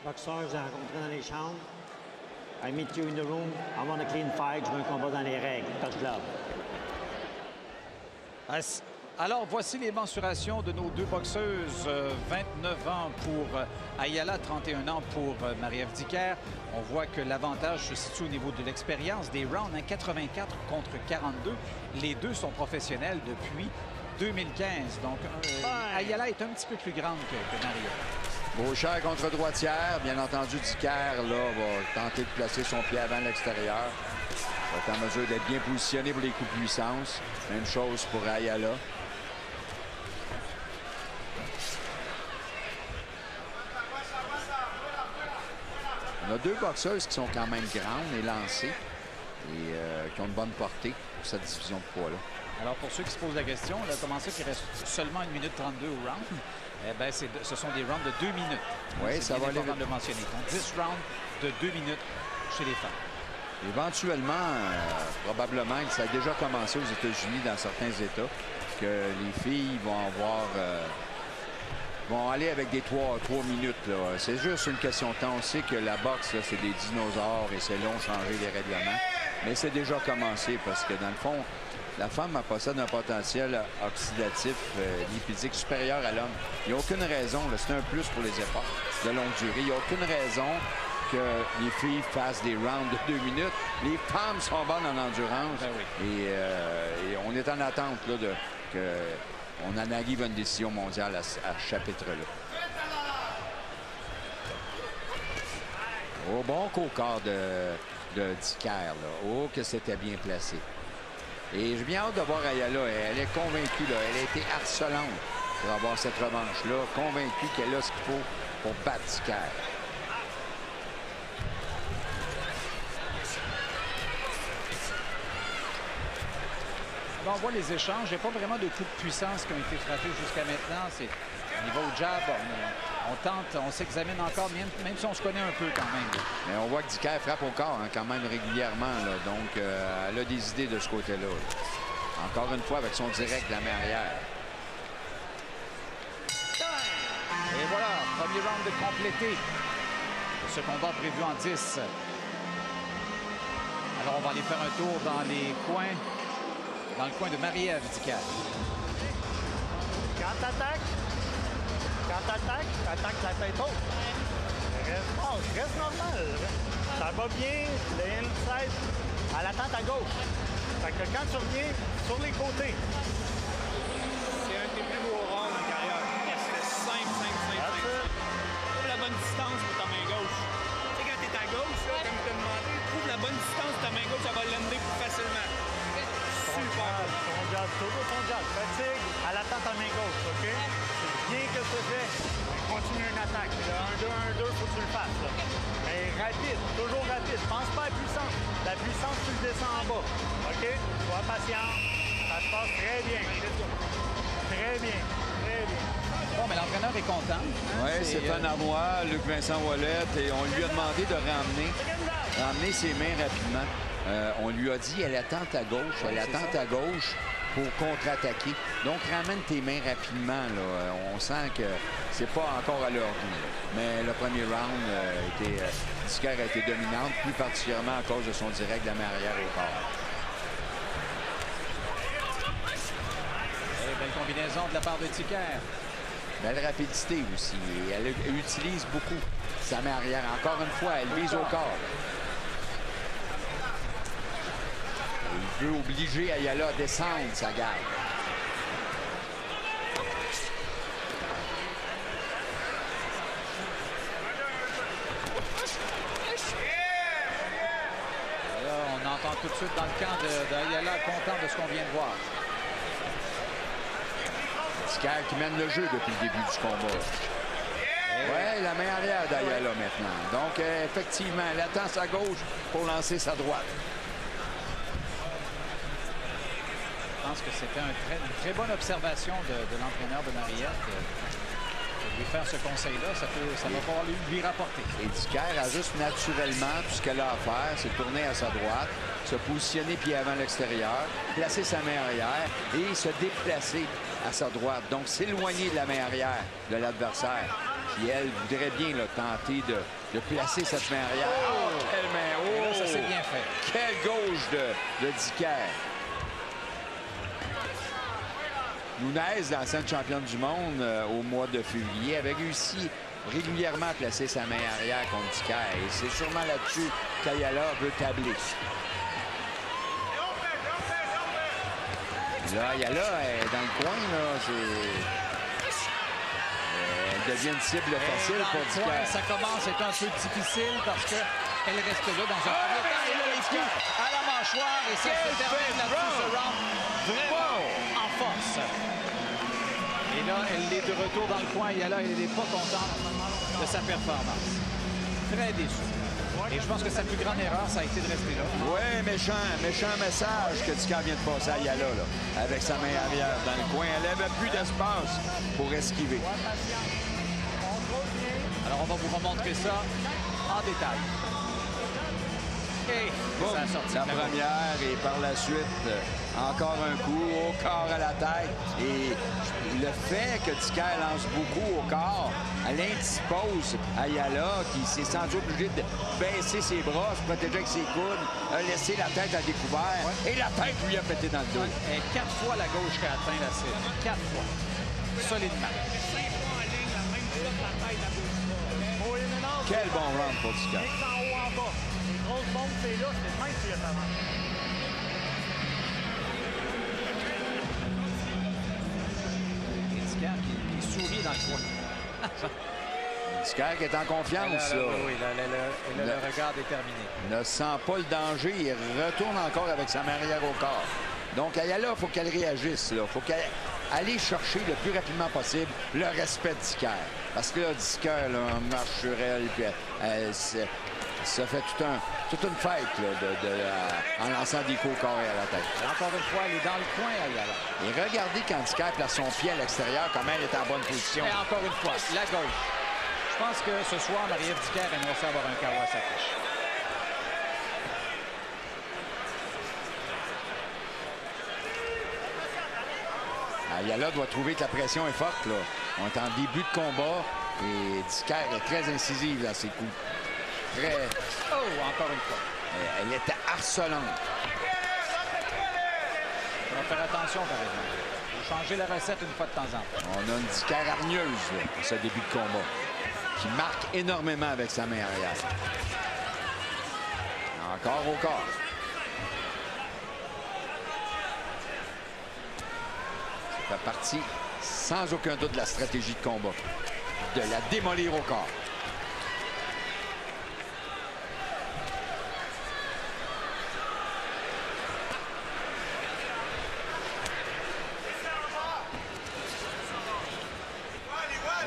boxeurs, je rencontré dans les chambres. I meet you in the room. I want a clean fight. Je veux un combat dans les règles. Touch glove. Alors, voici les mensurations de nos deux boxeuses. 29 ans pour Ayala, 31 ans pour Marie-Ève Dicker. On voit que l'avantage se situe au niveau de l'expérience des rounds, 84 contre 42. Les deux sont professionnels depuis 2015. Donc, Ayala est un petit peu plus grande que Marie-Ève. Beauchère contre droitière. Bien entendu, Dicker là, va tenter de placer son pied avant l'extérieur. Va être en mesure d'être bien positionné pour les coups de puissance. Même chose pour Ayala. On a deux boxeuses qui sont quand même grandes et lancées et qui ont une bonne portée pour cette division de poids-là. Alors, pour ceux qui se posent la question, là, comment ça qu'il reste seulement 1 minute 32 au round? Eh bien, ce sont des rounds de 2 minutes. Oui, ça va aller vite. De le mentionner. Donc, 10 rounds de 2 minutes chez les femmes. Éventuellement, probablement, ça a déjà commencé aux États-Unis dans certains États, que les filles vont avoir... vont aller avec des 3 minutes. C'est juste une question de temps. On sait que la boxe, c'est des dinosaures et c'est long de changer les règlements. Mais c'est déjà commencé parce que, dans le fond, la femme possède un potentiel oxydatif lipidique supérieur à l'homme. Il n'y a aucune raison, c'est un plus pour les efforts de longue durée. Il n'y a aucune raison que les filles fassent des rounds de 2 minutes. Les femmes sont bonnes en endurance. Ben oui. Et on est en attente là, on en arrive à une décision mondiale à ce chapitre-là. Au bon coup au corps de Dicker. Là. Oh, que c'était bien placé. Et j'ai bien hâte de voir Ayala. Elle est convaincue. Là. Elle a été harcelante pour avoir cette revanche-là. Convaincue qu'elle a ce qu'il faut pour battre Dicker. On voit les échanges. Il n'y a pas vraiment de coups de puissance qui ont été frappés jusqu'à maintenant. C'est au niveau jab. On tente, on s'examine encore, même si on se connaît un peu quand même. Là. Mais on voit que Dicker frappe au corps quand même régulièrement. Là. Donc, elle a des idées de ce côté-là. Là. Encore une fois, avec son direct de la main arrière. Et voilà, premier round de complété. Ce combat prévu en 10. Alors, on va aller faire un tour dans les coins. Dans le coin de Marie-Ève Dicker. Quand t'attaques, attaque la tête haute. Reste normal. Ça va bien, le inside, elle attend à gauche. Fait que quand tu reviens sur les côtés. C'est un de tes plus beaux rounds en carrière. C'est simple. Trouve la bonne distance pour ta main gauche. Tu sais, quand t'es à gauche, là, comme tu t'as demandé, trouve la bonne distance de ta main gauche, ça va l'emmener plus facilement. Super. Toujours ton jab. Fatigue, elle attend ta main gauche, OK? C'est bien que tu fais. Continue une attaque. Le 1-2, 1-2, faut que tu le fasses. Là. Mais rapide, toujours rapide. Pense pas à la puissance. La puissance, tu le descends en bas. OK? Sois patient. Ça se passe très bien. Très bien. Bon, mais l'entraîneur est content. Hein? Oui, c'est un à moi, Luc Vincent Ouellet, et on lui a demandé de ramener ses mains rapidement. On lui a dit, elle attend à gauche, pour contre-attaquer. Donc, ramène tes mains rapidement. Là. On sent que c'est pas encore à leur goût. Mais le premier round, Dicker a été dominante, plus particulièrement à cause de son direct de la main arrière au corps. Et belle combinaison de la part de Dicker. Belle rapidité aussi. Elle utilise beaucoup sa main arrière. Encore une fois, elle vise au corps. Il veut obliger Ayala à descendre sa garde. Là, on entend tout de suite dans le camp d'Ayala content de ce qu'on vient de voir. Dicker qui mène le jeu depuis le début du combat. Oui, la main arrière d'Ayala maintenant. Donc, effectivement, elle attend sa gauche pour lancer sa droite. Je pense que c'était une très bonne observation de l'entraîneur de Marie-Ève de lui faire ce conseil-là. Ça va pouvoir lui rapporter. Et Dicker a juste naturellement tout ce qu'elle a à faire, c'est tourner à sa droite, se positionner pied avant l'extérieur, placer sa main arrière et se déplacer à sa droite. Donc, s'éloigner de la main arrière de l'adversaire. qui, elle, voudrait bien là, tenter de placer cette main arrière. Oh, quelle main! Et là, Oh! ça c'est bien fait. Quelle gauche de Dicker. Nunez, l'ancienne championne du monde au mois de février, avait réussi régulièrement à placer sa main arrière contre Dicker. Et c'est sûrement là-dessus qu'Ayala veut tabler. Là, Ayala est dans le coin. Là, elle devient une cible facile pour Dicker. Ça commence à être un peu difficile parce qu'elle reste là dans un premier temps. Et là, les pieds à la mâchoire. Et ça se termine là-dessus, ce round. Vraiment en force. Et là, elle est de retour dans le coin. Ayala, elle n'est pas contente de sa performance. Très déçue. Et je pense que sa plus grande erreur, ça a été de rester là. Oui, méchant message que Dicker vient de passer à Ayala, là, avec sa main arrière dans le coin. Elle n'avait plus d'espace pour esquiver. Alors, on va vous remontrer ça en détail. Et Boum, ça a sorti la de la première et par la suite, encore un coup au corps à la tête. Et le fait que Dicker lance beaucoup au corps, elle indispose Ayala qui s'est senti obligé de baisser ses bras, se protéger avec ses coudes, a laissé la tête à découvert et la tête lui a pété dans le dos. Et 4 fois la gauche qui a atteint la cible. 4 fois. Solidement. Quel bon round pour Dicker. Mix en haut, en bas. Les grosses bombes, c'est là, c'est le même qui est avant. Et Dicker qui sourit dans le coin. Dicker qui est en confiance. Là. Oui, le regard déterminé. Ne sent pas le danger. Il retourne encore avec sa main arrière au corps. Donc, Ayala, il faut qu'elle réagisse. Il faut qu'elle aille chercher le plus rapidement possible le respect de Dicker. Parce que là, Dicker là, marche sur elle. Puis ça fait toute une fête là, en lançant des coups au corps et à la tête. Et encore une fois, elle est dans le coin, Ayala. Et regardez quand Dicker place son pied à l'extérieur, comment elle est en bonne position. Et encore une fois, la gauche. Je pense que ce soir, Marie-Ève Dicker aimerait avoir un KO à sa fiche. Ayala doit trouver que la pression est forte. Là. On est en début de combat et Dicker est très incisive dans ses coups. Très... Oh, encore une fois. Elle était harcelante. On va faire attention, par exemple. Il faut changer la recette une fois de temps en temps. On a une Dicker hargneuse là, pour ce début de combat qui marque énormément avec sa main arrière. Encore au corps. Ça fait partie, sans aucun doute, de la stratégie de combat. De la démolir au corps.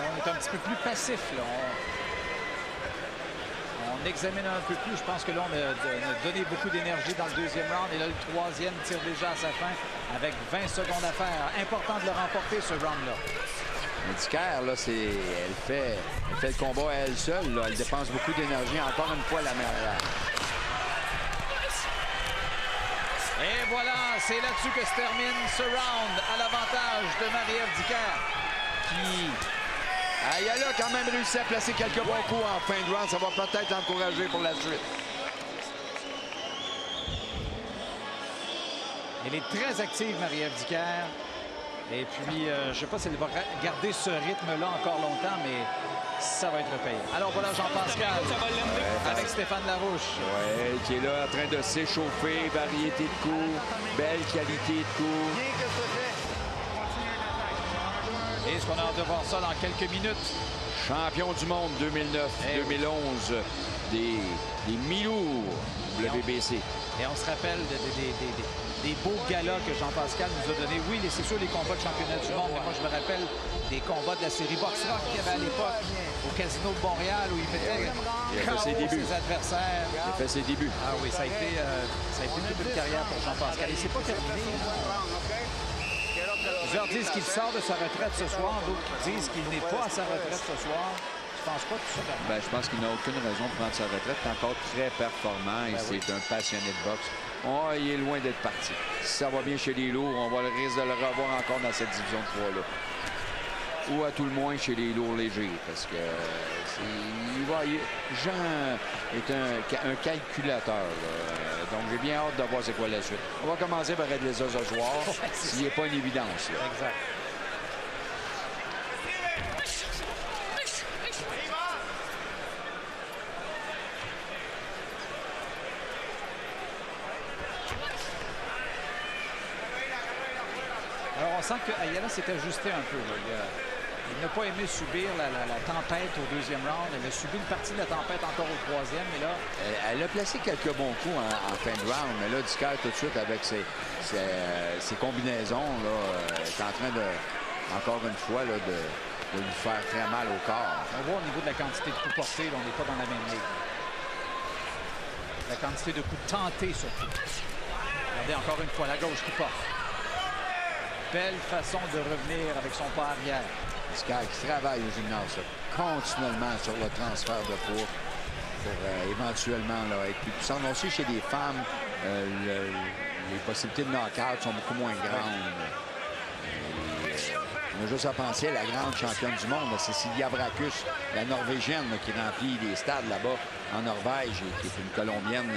On est un petit peu plus passif, là. On examine un peu plus. Je pense que là, on a donné beaucoup d'énergie dans le deuxième round. Et là, le troisième tire déjà à sa fin avec 20 secondes à faire. Important de le remporter, ce round-là. Mais Dicker, là, elle fait le combat à elle seule. Là. Elle dépense beaucoup d'énergie. Encore une fois, la main arrière. Et voilà, c'est là-dessus que se termine ce round à l'avantage de Marie-Ève Dicker qui... Ayala a quand même réussi à placer quelques bons coups en fin de round. Ça va peut-être l'encourager pour la suite. Elle est très active, Marie-Ève Dicker. Et puis, je ne sais pas si elle va garder ce rythme-là encore longtemps, mais ça va être payant. Alors voilà Jean-Pascal avec Stéphane Larouche. Oui, qui est là en train de s'échauffer. Variété de coups, belle qualité de coups. Bien que ce fait, continue une attaque. Et est-ce qu'on a hâte de voir ça dans quelques minutes? Champion du monde 2009-2011 des mi-lourds WBC. Et on se rappelle des beaux galas que Jean-Pascal nous a donnés. Oui, c'est sûr les combats de championnat du monde, mais moi je me rappelle des combats de la série Box Rock qu'il y avait à l'époque au Casino de Montréal où il mettait ses adversaires. Il a fait ses débuts. Ah oui, ça a été toute une carrière pour Jean-Pascal. Et c'est pas terminé. Plusieurs disent qu'il sort de sa retraite ce soir, d'autres disent qu'il n'est pas à sa retraite ce soir. Je pense pas tout ça. Ben, je pense qu'il n'a aucune raison de prendre sa retraite. Il est encore très performant et c'est un passionné de boxe. Oh, il est loin d'être parti. Si ça va bien chez les lourds, on va le risque de le revoir encore dans cette division de poids-là. ou à tout le moins chez les lourds légers. Parce que Jean est un calculateur. Là. Donc, j'ai bien hâte de voir c'est quoi la suite. On va commencer par régler ça ce soir, s'il n'y a pas une évidence. Là. Exact. Alors, on sent qu'Ayala s'est ajusté un peu. Là. Il n'a pas aimé subir la tempête au deuxième round. Elle a subi une partie de la tempête encore au troisième. Mais là, elle a placé quelques bons coups en fin de round. Mais là, Dicker, tout de suite, avec ses combinaisons, là, est en train de, encore une fois, là, de lui faire très mal au corps. on voit au niveau de la quantité de coups portés, là, on n'est pas dans la même ligue. La quantité de coups tentés, surtout. Regardez encore une fois, la gauche qui porte. Belle façon de revenir avec son pas arrière. Dicker qui travaille au gymnase là, continuellement sur le transfert de poids pour éventuellement là, être plus puissant. Aussi chez des femmes, les possibilités de knockout sont beaucoup moins grandes. On a juste à penser à la grande championne du monde, Cecilia Brakus, la Norvégienne là, qui remplit les stades là-bas en Norvège et qui est une Colombienne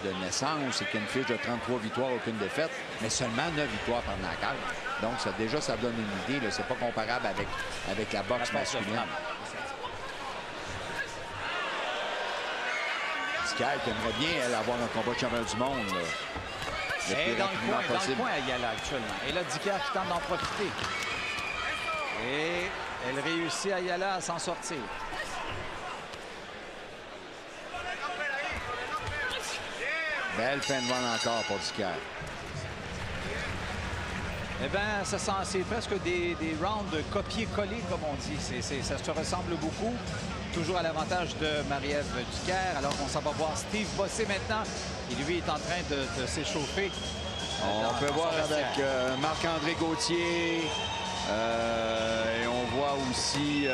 de naissance et qui a une fiche de 33 victoires, aucune défaite, mais seulement 9 victoires par knockout. Donc, ça donne une idée. C'est pas comparable avec la boxe masculine. Dicker qui aimerait bien elle, avoir un combat de champion du monde. Elle est dans le coin, Ayala, actuellement. Et là, Dicker qui tente d'en profiter. Et elle réussit, Ayala, à s'en sortir. Belle fin de round encore pour Dicker. Eh bien, c'est presque des rounds copier-coller, comme on dit. Ça se ressemble beaucoup. Toujours à l'avantage de Marie-Ève Dicker. Alors qu'on s'en va voir Steve Bossé maintenant. Et lui est en train de s'échauffer. On peut voir avec Marc-André Gauthier. Et on voit aussi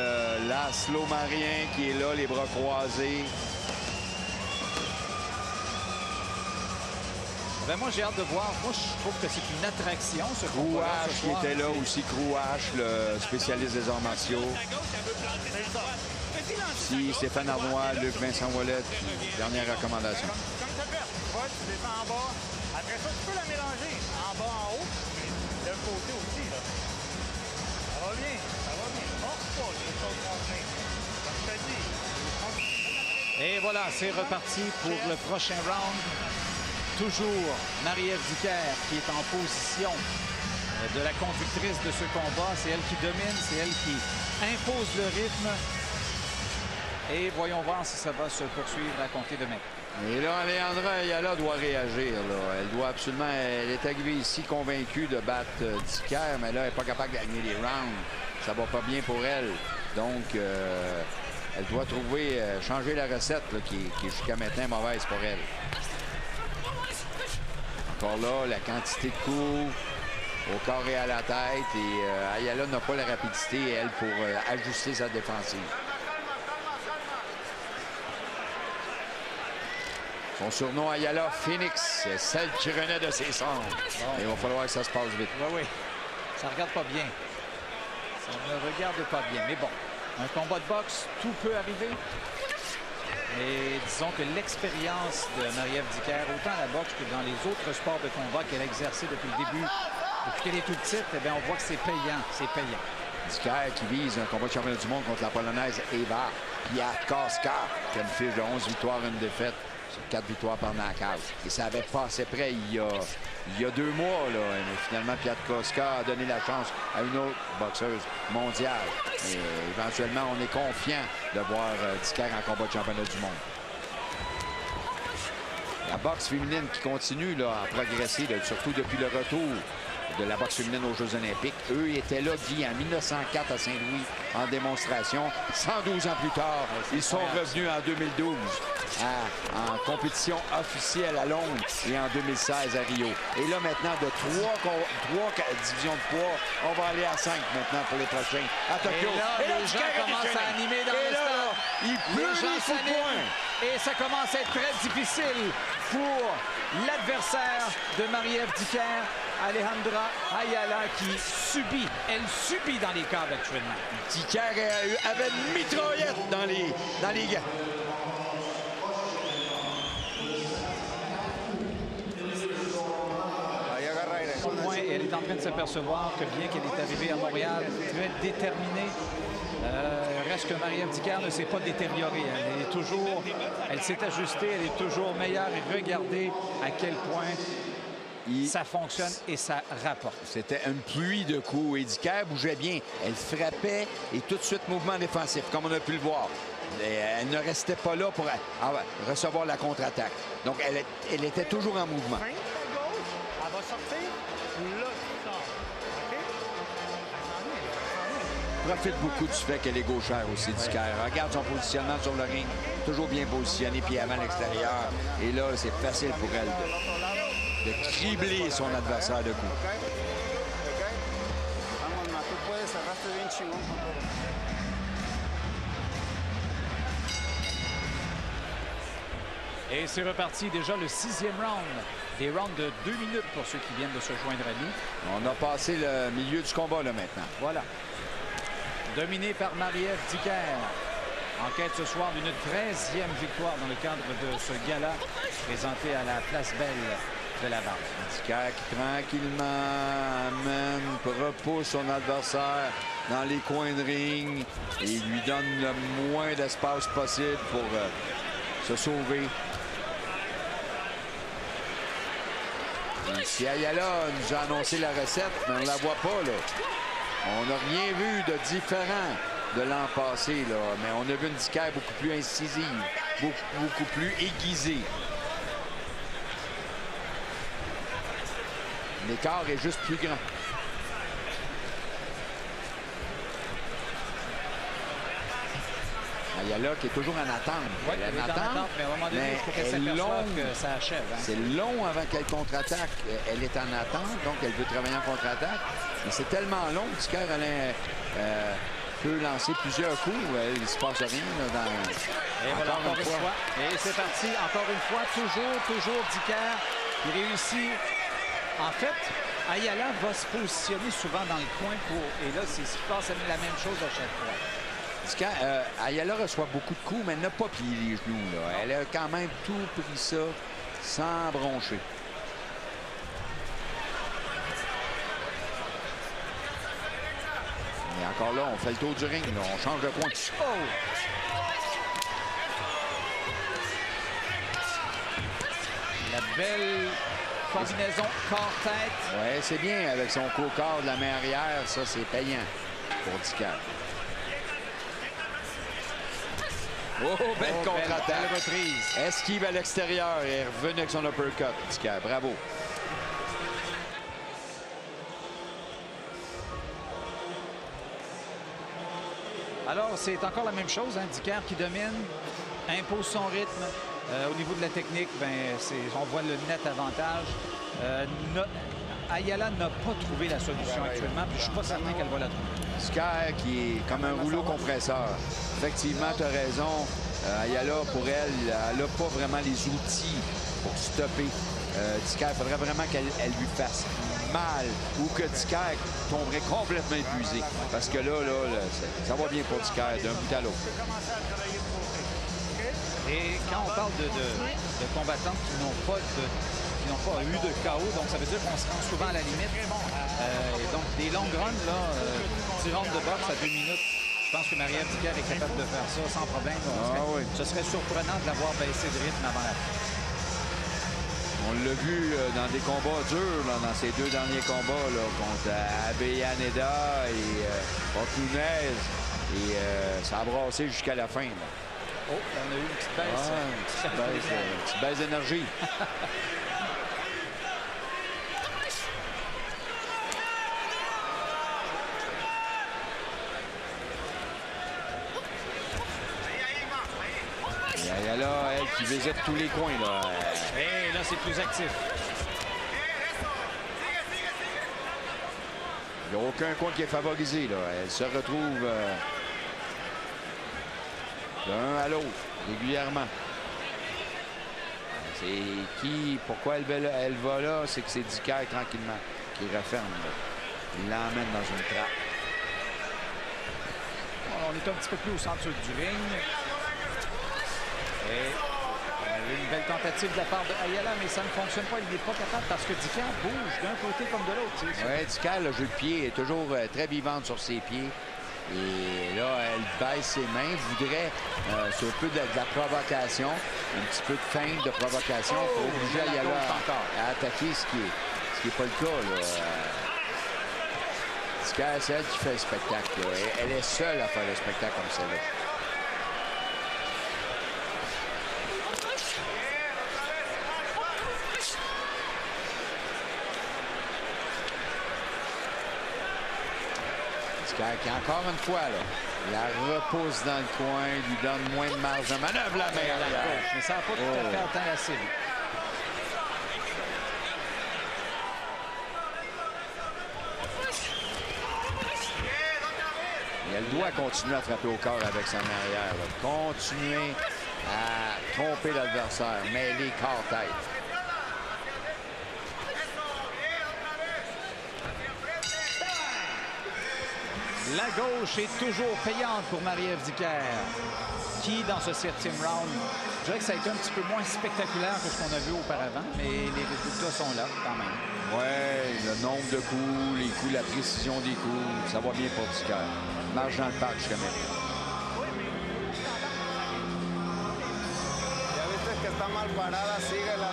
Laszlo Marien qui est là, les bras croisés. Ben moi, j'ai hâte de voir. Moi, je trouve que c'est une attraction, ce Crouache qui était là aussi. Crouache, le spécialiste des arts martiaux. Ici, Stéphane Arnois, Luc Vincent Wallet. Dernière recommandation. Comme tu fais, tu descends en bas. Après ça, tu peux la mélanger en bas, en haut, mais de l'autre côté aussi. Là. Ça va bien, ça va bien. Force pas, les choses vont venir. Comme je te dis. Et voilà, c'est reparti pour le prochain round. Toujours Marie-Ève Dicker qui est en position de la conductrice de ce combat. C'est elle qui domine, c'est elle qui impose le rythme. Et voyons voir si ça va se poursuivre à compter de maintenant. Et là, Alejandra Ayala doit réagir. Là. Elle doit absolument... Elle est arrivée ici convaincue de battre Dicker, mais là, elle n'est pas capable de gagner les rounds. Ça va pas bien pour elle. Donc, elle doit trouver... changer la recette là, qui est jusqu'à maintenant mauvaise pour elle. Encore là, la quantité de coups au corps et à la tête. Et Ayala n'a pas la rapidité, elle, pour ajuster sa défensive. Son surnom, Ayala Phoenix, c'est celle qui renaît de ses cendres. Bon. Il va falloir que ça se passe vite. Oui, oui. Ça regarde pas bien. Ça ne regarde pas bien. Mais bon, un combat de boxe, tout peut arriver. Et disons que l'expérience de Marie-Ève Dicker, autant à la boxe que dans les autres sports de combat qu'elle a exercé depuis le début, depuis qu'elle est toute petite, eh bien, on voit que c'est payant. C'est payant. Dicker qui vise un combat de champion du monde contre la Polonaise Eva Piatkowska, qui a une fiche de 11 victoires, une défaite, sur 4 victoires par knockout. Et ça avait passé près il y a 2 mois, là. Mais finalement, Piatkowska a donné la chance à une autre boxeuse mondiale. Et éventuellement, on est confiant de voir Dicker en combat de championnat du monde. La boxe féminine qui continue là, à progresser, là, surtout depuis le retour de la boxe féminine aux Jeux olympiques. Eux étaient là, Guy, en 1904 à Saint-Louis en démonstration. 112 ans plus tard, ils sont revenus en 2012 en compétition officielle à Londres et en 2016 à Rio. Et là, maintenant, de 3 divisions de poids, on va aller à 5 maintenant pour les prochains à Tokyo. Et là, les gens commencent à animer dans le stade. Il pleut les coups de poing. Et ça commence à être très difficile pour l'adversaire de Marie-Ève Dicker. Alejandra Ayala qui subit, elle subit dans les câbles actuellement. Dicker avait une mitraillette dans les gants. Au moins, elle est en train de s'apercevoir que bien qu'elle est arrivée à Montréal très déterminée, reste que Marie-Ève Dicker ne s'est pas détériorée. Elle s'est ajustée, elle est toujours meilleure. Et regardez à quel point ça fonctionne et ça rapporte. C'était une pluie de coups. Et Dicker bougeait bien. Elle frappait et tout de suite mouvement défensif, comme on a pu le voir. Elle ne restait pas là pour recevoir la contre-attaque. Donc, elle était toujours en mouvement. Feinte à gauche, elle va sortir. Là, tu sors. OK? Elle Profite beaucoup du fait qu'elle est gauchère aussi, Dicker. Regarde son positionnement sur le ring. Toujours bien positionné, pied avant l'extérieur. Et là, c'est facile pour elle de cribler son adversaire de coups. Et c'est reparti déjà le 6e round. Des rounds de 2 minutes pour ceux qui viennent de se joindre à nous. On a passé le milieu du combat là maintenant. Voilà. Dominé par Marie-Ève Dicker. En quête ce soir d'une 13e victoire dans le cadre de ce gala présenté à la Place Belle de Laval. Dicker qui tranquillement amène, repousse son adversaire dans les coins de ring et lui donne le moins d'espace possible pour se sauver. Ici, Ayala nous a annoncé la recette, mais on ne la voit pas, là. On n'a rien vu de différent de l'an passé, là. Mais on a vu une Dicker beaucoup plus incisive, beaucoup plus aiguisée. L'écart est juste plus grand. Ayala qui est toujours en attente. Oui, elle est en attente, mais à un moment donné, il faut qu'elle s'aperçoive que ça achève. Hein? C'est long avant qu'elle contre-attaque. Elle est en attente, donc elle veut travailler en contre-attaque. Mais c'est tellement long que Dicker peut lancer plusieurs coups. Il ne se passe rien là, dans... Et voilà, encore une fois. Et c'est parti, encore une fois. Toujours Dicker qui réussit. En fait, Ayala va se positionner souvent dans le coin pour... Et là, il se passe la même chose à chaque fois. Ayala reçoit beaucoup de coups, mais elle n'a pas plié les genoux. Là. Elle a quand même tout pris ça sans broncher. Et encore là, on fait le tour du ring. Là. On change de coin. Oh! La belle combinaison corps-tête. Oui, c'est bien avec son corps de la main arrière. Ça, c'est payant pour Dicker. Oh, belle contre-attaque. Belle reprise. Esquive à l'extérieur et est revenu avec son uppercut. Dicker, bravo. Alors, c'est encore la même chose. Hein? Dicker qui domine, impose son rythme. Au niveau de la technique, on voit le net avantage. Ayala n'a pas trouvé la solution actuellement, puis je ne suis pas certain qu'elle va la trouver. Dicker qui est comme un rouleau compresseur. Effectivement, tu as raison. Ayala, pour elle, elle n'a pas vraiment les outils pour stopper. Dicker, il faudrait vraiment qu'elle lui fasse mal ou que Dicker tomberait complètement épuisé. Parce que là, ça va bien pour Dicker d'un bout à l'autre. Et quand on parle de combattantes qui n'ont pas eu de KO, donc ça veut dire qu'on se rend souvent à la limite. Et donc des longues runs, là, 10 rounds de boxe à 2 minutes. Je pense que Marie-Ève Dicker est capable de faire ça sans problème. Ce serait surprenant de l'avoir baissé de rythme avant la fin. On l'a vu dans des combats durs, là, dans ces 2 derniers combats là, contre Avellaneda et Ortunez. Et ça a brassé jusqu'à la fin. Là. Oh, on a eu une petite baisse. Une petite baisse d'énergie. Il y a là, elle qui visite tous les coins. Là. Et là, c'est plus actif. Il n'y a aucun coin qui est favorisé. Là. Elle se retrouve d'un à l'autre, régulièrement. C'est qui, pourquoi elle va là, c'est que c'est Dicker tranquillement qui referme. Il l'emmène dans une trappe. On est un petit peu plus au centre du ring. Et une belle tentative de la part de Ayala, mais ça ne fonctionne pas. Il n'est pas capable parce que Dicker bouge d'un côté comme de l'autre. Oui, Dicker, le jeu de pied est toujours très vivante sur ses pieds. Et là, elle baisse ses mains, voudrait c'est un peu de la provocation, un petit peu de feinte de provocation pour obliger Ayala à attaquer, ce qui est pas le cas. Dicker, c'est elle qui fait le spectacle. Elle est seule à faire le spectacle comme ça. Qui, encore une fois, là, la repousse dans le coin, lui donne moins de marge de manœuvre, la main à la gauche. Mais ça n'a pas tout à fait atteint la cible. Et elle doit continuer à frapper au corps avec son arrière. Là. Continuer à tromper l'adversaire, mêler corps-tête. La gauche est toujours payante pour Marie-Ève Dicker, qui, dans ce 7e round, je dirais que ça a été un petit peu moins spectaculaire que ce qu'on a vu auparavant, mais les résultats sont là quand même. Oui, le nombre de coups, les coups, la précision des coups, ça va bien pour Dicker. Marche dans le parc jusqu'à maintenant. Ya viste que está mal parada, síguela.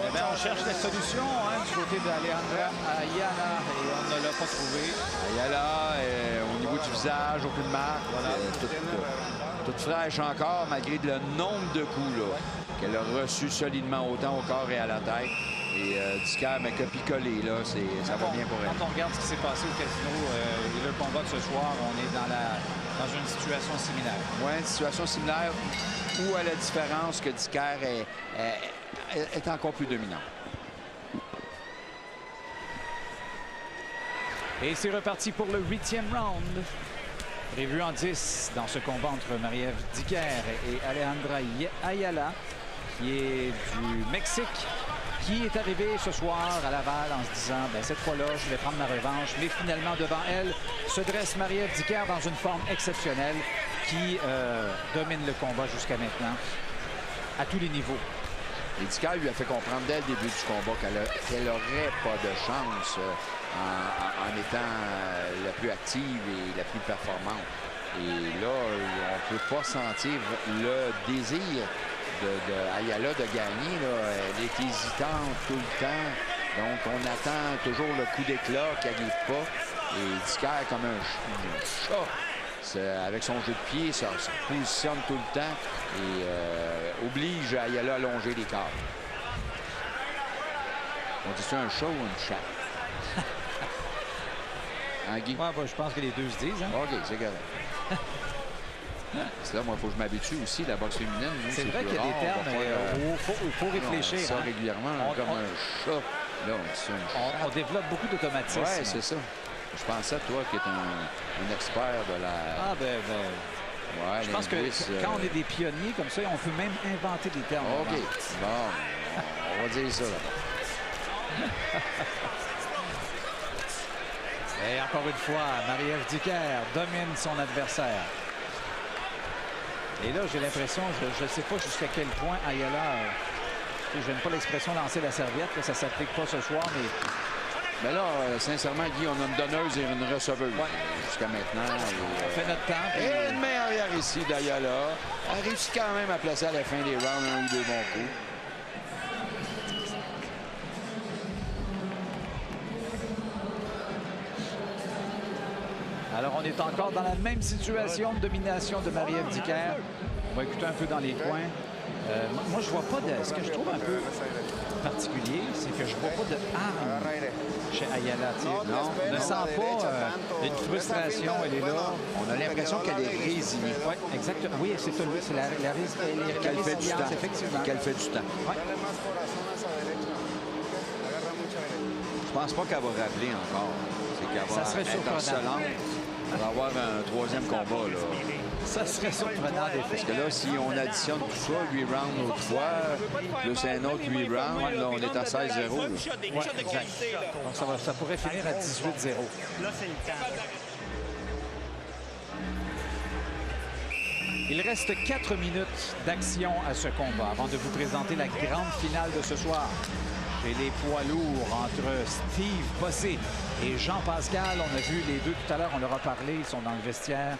Eh bien, on cherche la solution du côté d'Alejandra Ayala et on ne l'a pas trouvé. Ayala, au niveau du visage, aucune marque. Voilà. Toute fraîche encore, malgré le nombre de coups qu'elle a reçus solidement autant au corps et à la tête. Et Dicker, mais copie-collé, là, ça va bien pour elle. Quand on regarde ce qui s'est passé au casino et le combat de ce soir, on est dans une situation similaire. Oui, une situation similaire où, à la différence que Dicker est encore plus dominant. Et c'est reparti pour le 8e round. Prévu en 10 dans ce combat entre Marie-Ève Dicker et Alejandra Ayala, qui est du Mexique, qui est arrivée ce soir à Laval en se disant cette fois-là, je vais prendre ma revanche. Mais finalement, devant elle, se dresse Marie-Ève Dicker dans une forme exceptionnelle qui domine le combat jusqu'à maintenant à tous les niveaux. Et Dicker lui a fait comprendre dès le début du combat qu'elle n'aurait pas de chance en étant la plus active et la plus performante. Et là, on ne peut pas sentir le désir de Ayala de gagner. Là. Elle est hésitante tout le temps. Donc, on attend toujours le coup d'éclat qui n'arrive pas. Et Dicker, comme un chat, avec son jeu de pied, ça se positionne tout le temps et oblige Ayala à allonger les corps. On dit ça un chat ou une chatte? Hein, Guy? Ouais, je pense que les deux se disent. Hein? OK, c'est correct. C'est là, moi, il faut que je m'habitue aussi, la boxe féminine. C'est vrai qu'il y a des termes, il faut réfléchir. Ça régulièrement, comme un chat. Là, on dit ça, un chat. On développe beaucoup d'automatisme. Oui, c'est ça. Je pensais, toi, qui es un expert de la... Ah, ouais, je pense que quand on est des pionniers comme ça, on peut même inventer des termes. OK. Bon, on va dire ça, là. Et encore une fois, Marie-Ève Dicker domine son adversaire. Et là, j'ai l'impression, je ne sais pas jusqu'à quel point Ayala, je n'aime pas l'expression lancer la serviette, là, ça ne s'applique pas ce soir, mais là, sincèrement, Guy, on a une donneuse et une receveuse jusqu'à maintenant. On fait notre temps. Et une main arrière ici d'Ayala. Elle réussit quand même à placer à la fin des rounds un ou deux bons coups. Alors, on est encore dans la même situation de domination de Marie-Ève Dicker. On va écouter un peu dans les coins. Moi, je vois pas de... Ce que je trouve un peu particulier, c'est que je vois pas de arme chez Ayala. Non, on ne sent pas une frustration. Elle est là. On a l'impression qu'elle est résignée. Oui, exactement. Oui, c'est la résilience, effectivement. Qu'elle fait du temps. Ouais. Je pense pas qu'elle va rappeler encore. C'est qu'elle va Ça serait être surprenant. harcelante. Elle va avoir un troisième combat, là. Ça serait surprenant des Parce que là, si on additionne tout ça, 8 rounds l'autre fois, plus un autre 8 rounds, là, on est à 16-0. là. Donc ça pourrait finir à 18-0. Là, c'est le temps. Il reste 4 minutes d'action à ce combat avant de vous présenter la grande finale de ce soir. Chez les poids lourds entre Steve Bossé et Jean Pascal. On a vu les deux tout à l'heure, on leur a parlé, ils sont dans le vestiaire.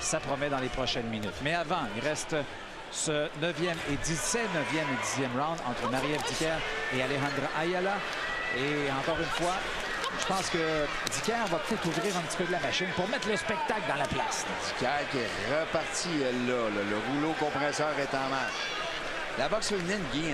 Ça promet dans les prochaines minutes. Mais avant, il reste ce 9e et 10e round entre Marie-Ève Dicker et Alejandra Ayala. Et encore une fois, je pense que Dicker va peut-être ouvrir un petit peu de la machine pour mettre le spectacle dans la place. Dicker qui est reparti, elle, là. Le rouleau compresseur est en marche. La boxe féminine, Guy,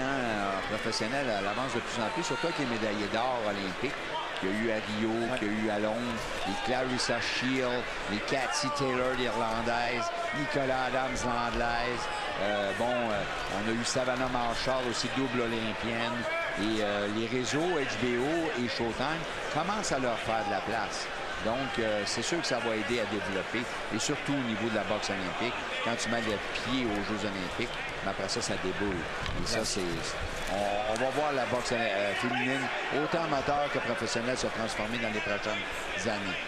professionnelle, elle avance de plus en plus, surtout avec les médaillés d'or olympiques qu'il y a eu à Rio, qu'il y a eu à Londres, les Clarissa Shield, les Cathy Taylor, l'Irlandaise, Nicolas Adams, l'Anglaise. On a eu Savannah Marshall, aussi double olympienne. Et les réseaux HBO et Showtime commencent à leur faire de la place. Donc, c'est sûr que ça va aider à développer, et surtout au niveau de la boxe olympique. Quand tu mets les pieds aux Jeux olympiques, mais après ça, ça déboule. Et ça, c'est... On va voir la boxe féminine, autant amateur que professionnelle, se transformer dans les prochaines années.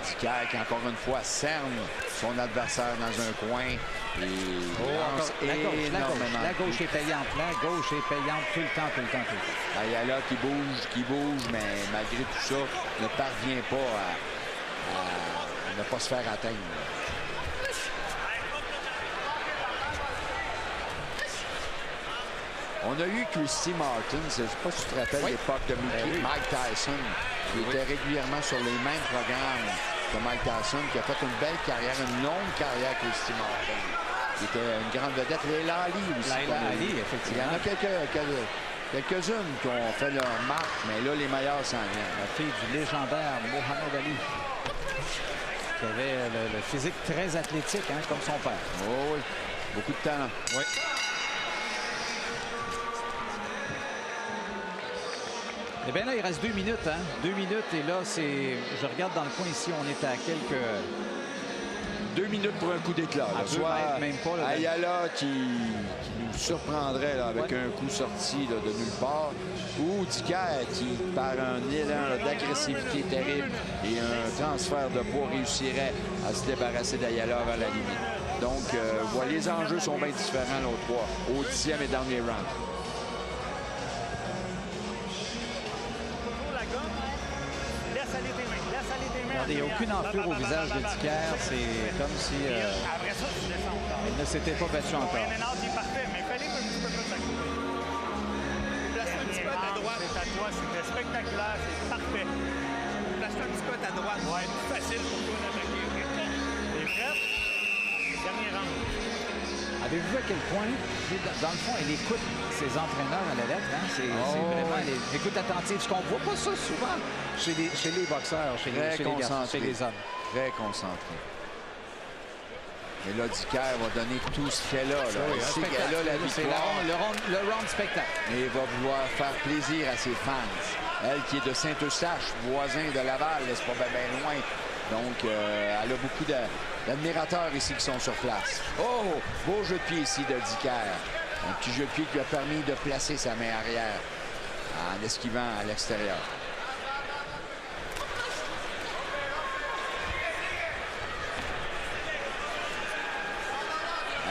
Dicker qui, encore une fois, cerne son adversaire dans un coin et lance énormément. La gauche est payante. La gauche est payante tout le temps. Ayala qui bouge, mais malgré tout ça, ne parvient pas à ne pas se faire atteindre. On a eu Christy Martin, je ne sais pas si tu te rappelles l'époque de Mike Tyson, qui était régulièrement sur les mêmes programmes que Mike Tyson, qui a fait une belle carrière, une longue carrière, Christy Martin, qui était une grande vedette. Leila Ali aussi. Leila Ali, effectivement. Il y en a quelques-unes qui ont fait leur marque, mais là, les meilleurs s'en viennent. La fille du légendaire Mohamed Ali, qui avait le physique très athlétique, comme son père. Oh oui, beaucoup de talent. Oui. Eh bien là, il reste 2 minutes. 2 minutes. Et là, c'est... Je regarde dans le coin ici, on est à quelques... 2 minutes pour un coup d'éclat. Soit même pas. Là, Ayala qui nous surprendrait là, avec un coup sorti là, de nulle part. Ou Dicker qui, par un élan d'agressivité terrible et un transfert de poids, réussirait à se débarrasser d'Ayala avant la limite. Donc, voilà, les enjeux sont bien différents l'autre fois, au 10e et dernier round. Il n'y a aucune enflure au visage de Dicker. C'est comme si elle ne s'était pas battue encore. C'est parfait, mais fallait un petit peu plus à côté. Place-toi un petit peu à ta droite. C'est à toi, c'était spectaculaire, c'est parfait. Place-toi un petit peu à ta droite. Ouais. C'est facile pour toi d'attaquer. T'es prête? Dernier round. Avez-vous vu à quel point, dans le fond, elle écoute ses entraîneurs à la lettre? C'est vraiment l'écoute attentive. Ce qu'on ne voit pas ça souvent chez les boxeurs, chez les hommes. Très concentré. Et là, Dicker va donner tout ce qu'elle a. Elle sait qu'elle a la victoire. Le round spectacle. Et il va vouloir faire plaisir à ses fans. Elle qui est de Saint-Eustache, voisin de Laval, c'est pas bien loin. Donc, elle a beaucoup d'admirateurs ici qui sont sur place. Oh, beau jeu de pied ici de Dicker. Un petit jeu de pied qui lui a permis de placer sa main arrière en esquivant à l'extérieur.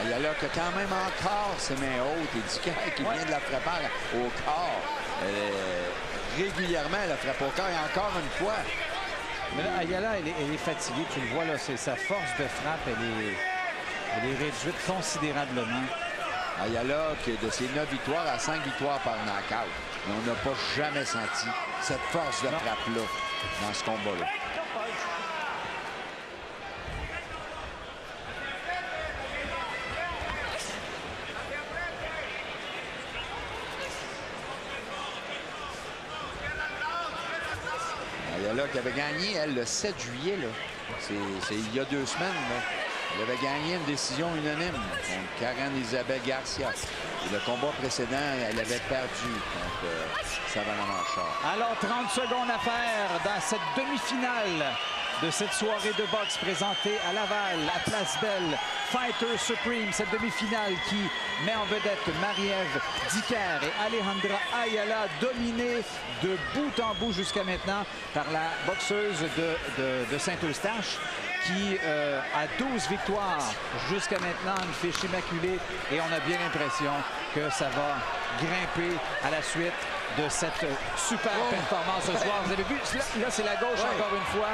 Ayala qui a quand même encore ses mains hautes et Dicker qui vient de la frapper au corps. Régulièrement, elle la frappe au corps et encore une fois. Mais là, Ayala, elle est fatiguée. Tu le vois, là, c'est sa force de frappe. Elle est réduite considérablement. Ayala, qui de ses 9 victoires à 5 victoires par knockout. Mais on n'a pas jamais senti cette force de frappe-là dans ce combat-là. Ayala qui avait gagné, elle, le 7 juillet. C'est il y a 2 semaines. Là. Elle avait gagné une décision unanime contre Karen Isabelle Garcia. Et le combat précédent, elle avait perdu contre Savannah Marchard. Alors, 30 secondes à faire dans cette demi-finale de cette soirée de boxe présentée à Laval, à Place Belle. Fighter Supreme, cette demi-finale qui met en vedette Marie-Ève Dicker et Alejandra Ayala, dominée de bout en bout jusqu'à maintenant par la boxeuse de Saint-Eustache, qui a 12 victoires jusqu'à maintenant, une fiche immaculée, et on a bien l'impression que ça va grimper à la suite de cette super performance ce soir. Vous avez vu, là c'est la gauche encore une fois.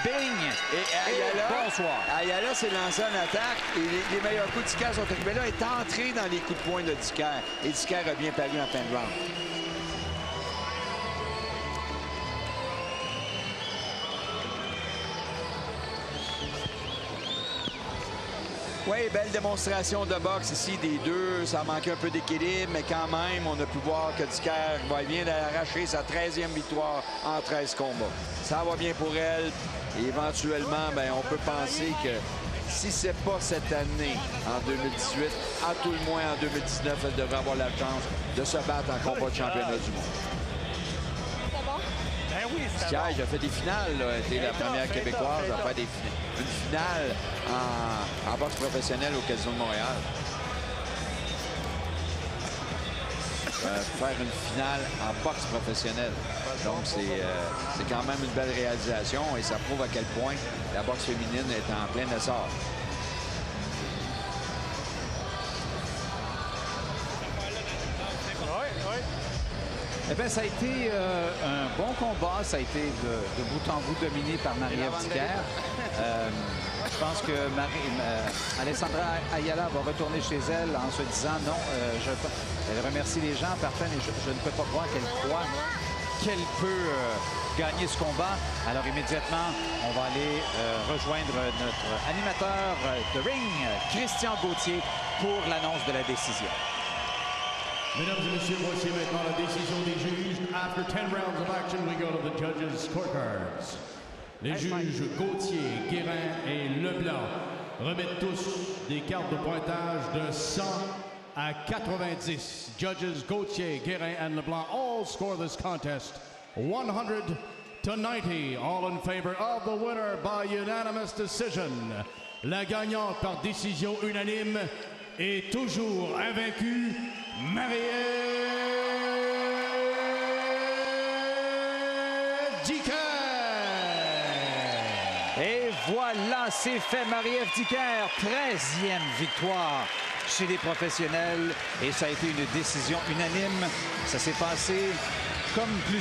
Bing! Et Ayala, bonsoir. Ayala s'est lancé en attaque et les meilleurs coups de Dicker sont arrivés là, est entré dans les coups de poing de Dicker. Et Dicker a bien paru en fin de round. Oui, belle démonstration de boxe ici des deux. Ça a manqué un peu d'équilibre, mais quand même, on a pu voir que Dicker vient d'arracher sa 13e victoire en 13 combats. Ça va bien pour elle. Et éventuellement, bien, on peut penser que si ce n'est pas cette année, en 2018, à tout le moins en 2019, elle devrait avoir la chance de se battre en combat de championnat du monde. C'est bon? Ben oui, c'est Dicker, bon. j'ai fait des finales. Elle était la première québécoise à faire une finale en boxe professionnelle au Casino de Montréal. Faire une finale en boxe professionnelle. Donc, c'est quand même une belle réalisation et ça prouve à quel point la boxe féminine est en plein essor. Eh bien, ça a été un bon combat. Ça a été de bout en bout dominé par Marie-Ève Dicker. Je pense que Alessandra Ayala va retourner chez elle en se disant non. Elle remercie les gens, parfait, mais je ne peux pas croire qu'elle croit qu'elle peut gagner ce combat. Alors immédiatement, on va aller rejoindre notre animateur de ring, Christian Gauthier, pour l'annonce de la décision. Mesdames et messieurs, voici maintenant la décision des juges. After 10 rounds of action, we go to the judges' scorecards. Les juges Gauthier, Guérin et Leblanc remettent tous des cartes de pointage de 100 à 90. Judges Gauthier, Guérin and Leblanc all score this contest 100 to 90. All in favor of the winner by unanimous decision. La gagnante par décision unanime est toujours invaincue, Marie-Ève Dicker. Et voilà, c'est fait. Marie-Ève Dicker, 13e victoire chez les professionnels. Et ça a été une décision unanime. Ça s'est passé comme plusieurs